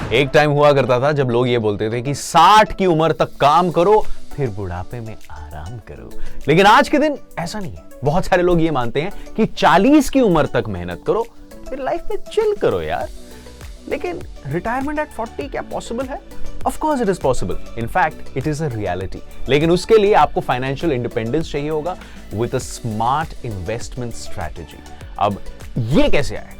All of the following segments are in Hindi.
एक टाइम हुआ करता था जब लोग ये बोलते थे कि 60 की उम्र तक काम करो फिर बुढ़ापे में आराम करो, लेकिन आज के दिन ऐसा नहीं है। बहुत सारे लोग ये मानते हैं कि 40 की उम्र तक मेहनत करो फिर लाइफ में चिल करो यार। लेकिन रिटायरमेंट एट 40 क्या पॉसिबल है? Of course it is possible, in fact it is a reality. लेकिन उसके लिए आपको फाइनेंशियल इंडिपेंडेंस चाहिए होगा with a smart investment strategy. अब ये कैसे आएगा?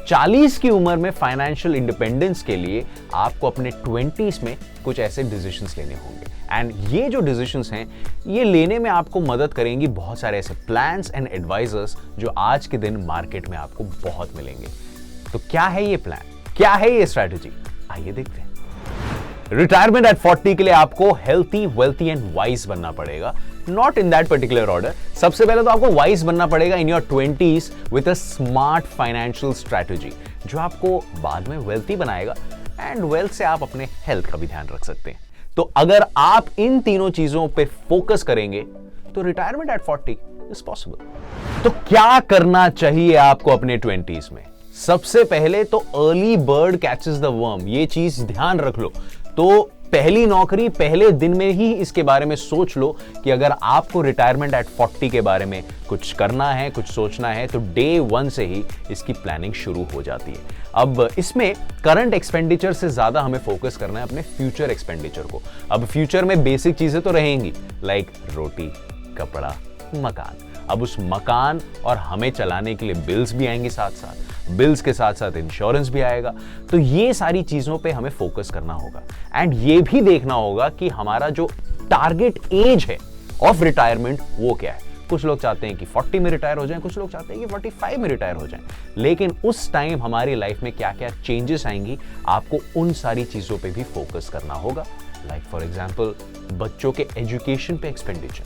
40 की उम्र में फाइनेंशियल इंडिपेंडेंस के लिए आपको अपने 20s में कुछ ऐसे डिसीजंस लेने होंगे, एंड ये जो डिसीजंस हैं ये लेने में आपको मदद करेंगी बहुत सारे ऐसे प्लान्स एंड एडवाइजर्स जो आज के दिन मार्केट में आपको बहुत मिलेंगे। तो क्या है ये प्लान, क्या है ये स्ट्रैटेजी, आइए देखते हैं। रिटायरमेंट एट 40 के लिए आपको हेल्थी, वेल्थी एंड वाइज बनना पड़ेगा, not in that particular order. सबसे पहले तो आपको वाइज बनना पड़ेगा in your 20s with a smart financial strategy जो आपको बाद में वेल्थी बनाएगा, एंड वेल्थ से आप अपने हेल्थ का भी ध्यान रख सकते हैं। तो अगर आप इन तीनों चीजों पे फोकस करेंगे तो रिटायरमेंट एट 40 इज पॉसिबल। तो क्या करना चाहिए आपको अपने 20s में? सबसे पहले तो early bird catches the worm, ये चीज ध्यान रख लो। तो पहली नौकरी पहले दिन में ही इसके बारे में सोच लो कि अगर आपको रिटायरमेंट एट 40 के बारे में कुछ करना है, कुछ सोचना है, तो डे 1 से ही इसकी प्लानिंग शुरू हो जाती है। अब इसमें करंट एक्सपेंडिचर से ज्यादा हमें फोकस करना है अपने फ्यूचर एक्सपेंडिचर को। अब फ्यूचर में बेसिक चीजें तो रहेंगी, लाइक रोटी, कपड़ा, मकान। अब उस मकान और हमें चलाने के लिए बिल्स भी आएंगे, साथ साथ बिल्स के साथ साथ इंश्योरेंस भी आएगा। तो ये सारी चीजों पे हमें फोकस करना होगा, एंड ये भी देखना होगा कि हमारा जो टारगेट एज है ऑफ रिटायरमेंट वो क्या है। कुछ लोग चाहते हैं कि 40 में रिटायर हो जाएं, कुछ लोग चाहते हैं कि 45 में रिटायर हो जाएं। लेकिन उस टाइम हमारी लाइफ में क्या क्या चेंजेस आएंगी, आपको उन सारी चीजों पे भी फोकस करना होगा। लाइक फॉर एग्जांपल बच्चों के एजुकेशन पे एक्सपेंडिचर,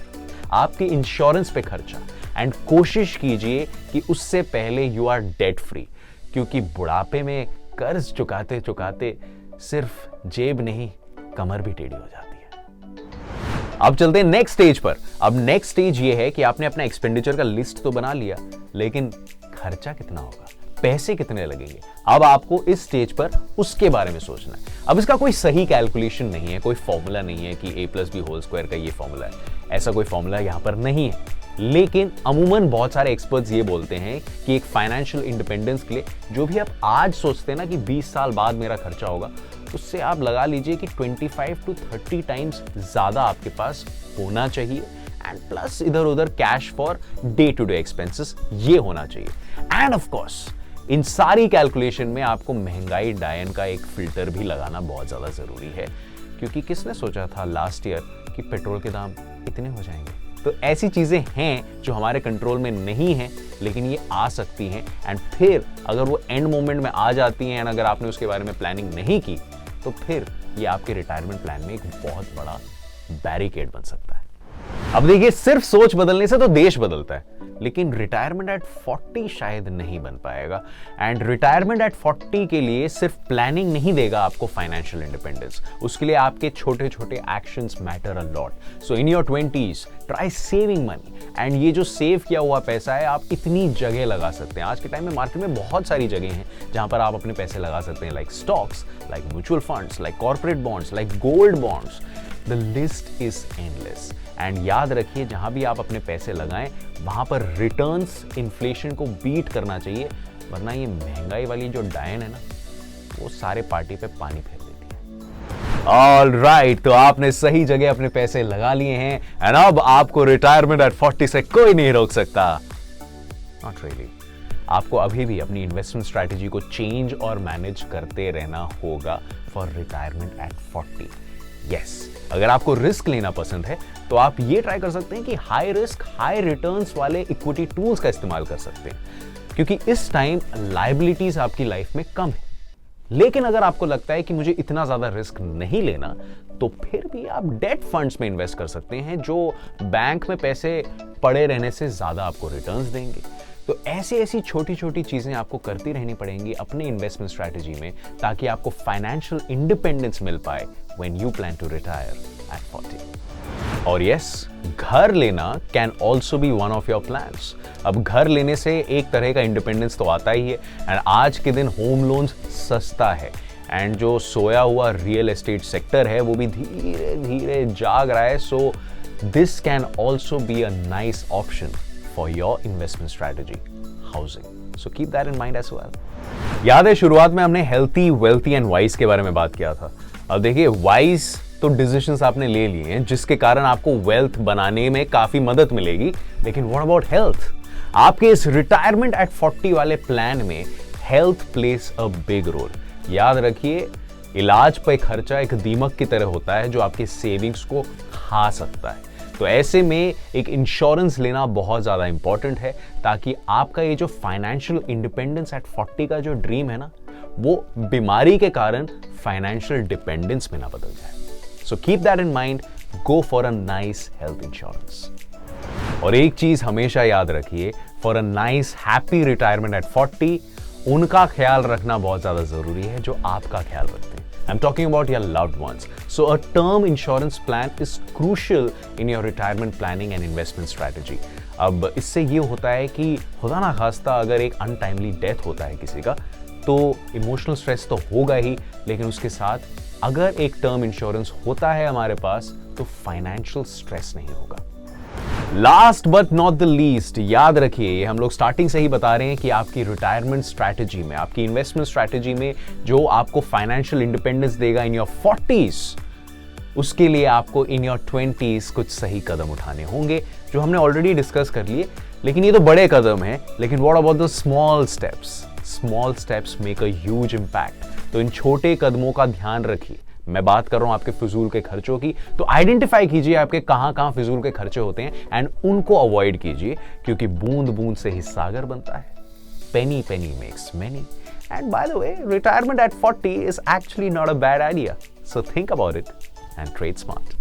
आपके इंश्योरेंस पे खर्चा, एंड कोशिश कीजिए कि उससे पहले यू आर डेट फ्री, क्योंकि बुढ़ापे में कर्ज चुकाते चुकाते सिर्फ जेब नहीं कमर भी टेढ़ी हो जाती है। अब चलते हैं नेक्स्ट स्टेज पर। अब नेक्स्ट स्टेज ये है कि आपने अपना एक्सपेंडिचर का लिस्ट तो बना लिया, लेकिन खर्चा कितना होगा, पैसे कितने लगेंगे, अब आपको इस स्टेज पर उसके बारे में सोचना है। अब इसका कोई सही कैलकुलेशन नहीं है, कोई फॉर्मूला नहीं है कि a+b² का ये फॉर्मूला है, ऐसा कोई फॉर्मूला यहां पर नहीं है। लेकिन अमूमन बहुत सारे एक्सपर्ट्स ये बोलते हैं कि एक फाइनेंशियल इंडिपेंडेंस के लिए जो भी आप आज सोचते हैं ना कि 20 साल बाद मेरा खर्चा होगा, उससे आप लगा लीजिए कि 25 to 30 टाइम्स ज्यादा आपके पास होना चाहिए, एंड प्लस इधर उधर cash for day to day expenses ये होना चाहिए। एंड ऑफ कोर्स इन सारी कैलकुलेशन में आपको महंगाई डायन का एक फिल्टर भी लगाना बहुत ज्यादा जरूरी है, क्योंकि किसने सोचा था लास्ट ईयर कि पेट्रोल के दाम इतने हो जाएंगे। तो ऐसी चीजें हैं जो हमारे कंट्रोल में नहीं है, लेकिन ये आ सकती हैं, एंड फिर अगर वो एंड मोमेंट में आ जाती हैं, एंड अगर आपने उसके बारे में प्लानिंग नहीं की, तो फिर ये आपके रिटायरमेंट प्लान में एक बहुत बड़ा बैरिकेड बन सकता है। अब देखिए, सिर्फ सोच बदलने से तो देश बदलता है, लेकिन रिटायरमेंट एट 40 शायद नहीं बन पाएगा। एंड रिटायरमेंट एट 40 के लिए सिर्फ प्लानिंग नहीं देगा आपको फाइनेंशियल इंडिपेंडेंस, उसके लिए आपके छोटे छोटे actions matter a lot. So in your 20s try saving money, and ये जो सेव किया हुआ पैसा है आप इतनी जगह लगा सकते हैं। आज के टाइम में मार्केट में बहुत सारी जगह हैं जहां पर आप अपने पैसे लगा सकते हैं, like stocks, like mutual funds, like corporate bonds, like gold bonds. The list is endless. And याद रखिए, जहां भी आप अपने पैसे लगाएं वहां पर रिटर्न्स इन्फ्लेशन को बीट करना चाहिए, वरना ये महंगाई वाली जो डायन है ना, वो सारे पार्टी पे पानी फेर देती है। ऑल राइट, तो आपने सही जगह अपने पैसे लगा लिए हैं, एंड अब आपको रिटायरमेंट एट 40 से कोई नहीं रोक सकता। Not really. आपको अभी भी अपनी इन्वेस्टमेंट स्ट्रैटेजी को चेंज और मैनेज करते रहना होगा फॉर रिटायरमेंट एट 40। यस, अगर आपको रिस्क लेना पसंद है तो आप ये ट्राई कर सकते हैं कि हाई रिस्क हाई रिटर्न्स वाले इक्विटी टूल्स का इस्तेमाल कर सकते हैं, क्योंकि इस टाइम लायबिलिटीज आपकी लाइफ में कम है। लेकिन अगर आपको लगता है कि मुझे इतना ज्यादा रिस्क नहीं लेना, तो फिर भी आप डेट फंड्स में इन्वेस्ट कर सकते हैं जो बैंक में पैसे पड़े रहने से ज्यादा आपको रिटर्न्स देंगे। तो ऐसी छोटी छोटी चीजें आपको करती रहनी पड़ेंगी अपने इन्वेस्टमेंट स्ट्रैटेजी में, ताकि आपको फाइनेंशियल इंडिपेंडेंस मिल पाए when you plan to retire at 40। और यस, घर लेना can also be one of your plans. अब घर लेने से एक तरह का इंडिपेंडेंस तो आता ही है, एंड आज के दिन होम लोन्स सस्ता है, एंड जो सोया हुआ रियल एस्टेट सेक्टर है वो भी धीरे धीरे जाग रहा है. So this can also be a nice option for your investment strategy, housing. So keep that in mind as well. याद है शुरुआत में हमने हेल्थी, वेल्थी एंड वाइज के बारे में बात किया था. अब देखिए, वाइज तो डिसीजंस आपने ले लिए हैं जिसके कारण आपको वेल्थ बनाने में काफी मदद मिलेगी. लेकिन व्हाट अबाउट हेल्थ? आपके इस रिटायरमेंट एट 40 वाले प्लान में health plays a big role. याद रखिए, इलाज पे खर्चा एक दीमक की तरह होता है जो आपके सेविंग्स को खा सकता है. तो ऐसे में एक इंश्योरेंस लेना बहुत ज्यादा इंपॉर्टेंट है ताकि आपका ये जो फाइनेंशियल इंडिपेंडेंस एट 40 का जो ड्रीम है ना, वो बीमारी के कारण फाइनेंशियल डिपेंडेंस में ना बदल जाए. So keep that in mind, go for a nice health insurance. और एक चीज हमेशा याद रखिए, for a nice happy retirement at 40 उनका ख्याल रखना बहुत ज्यादा जरूरी है जो आपका ख्याल रखते हैं. I'm talking about your loved ones. So a term insurance plan is crucial in your retirement planning and investment strategy. अब इससे ये होता है कि खुदा ना खास्ता अगर एक अनटाइमली डेथ होता है किसी का, तो इमोशनल स्ट्रेस तो होगा ही, लेकिन उसके साथ अगर एक टर्म इंश्योरेंस होता है हमारे पास तो फाइनेंशियल स्ट्रेस नहीं होगा. Last but not the least, याद रखिए, ये हम लोग स्टार्टिंग से ही बता रहे हैं कि आपकी रिटायरमेंट स्ट्रैटेजी में, आपकी इन्वेस्टमेंट स्ट्रैटेजी में जो आपको फाइनेंशियल इंडिपेंडेंस देगा इन योर 40s, उसके लिए आपको इन योर 20s कुछ सही कदम उठाने होंगे जो हमने ऑलरेडी डिस्कस कर लिए. लेकिन ये तो बड़े कदम हैं, लेकिन what about the small steps? Small steps make a huge impact. तो इन छोटे कदमों का ध्यान रखिए. मैं बात कर रहा हूं आपके फिजूल के खर्चों की, तो आइडेंटिफाई कीजिए आपके कहां फिजूल के खर्चे होते हैं एंड उनको अवॉइड कीजिए, क्योंकि बूंद बूंद से ही सागर बनता है. Penny penny makes many. And by the way, retirement at 40 is actually not a bad idea. So think about it and trade smart.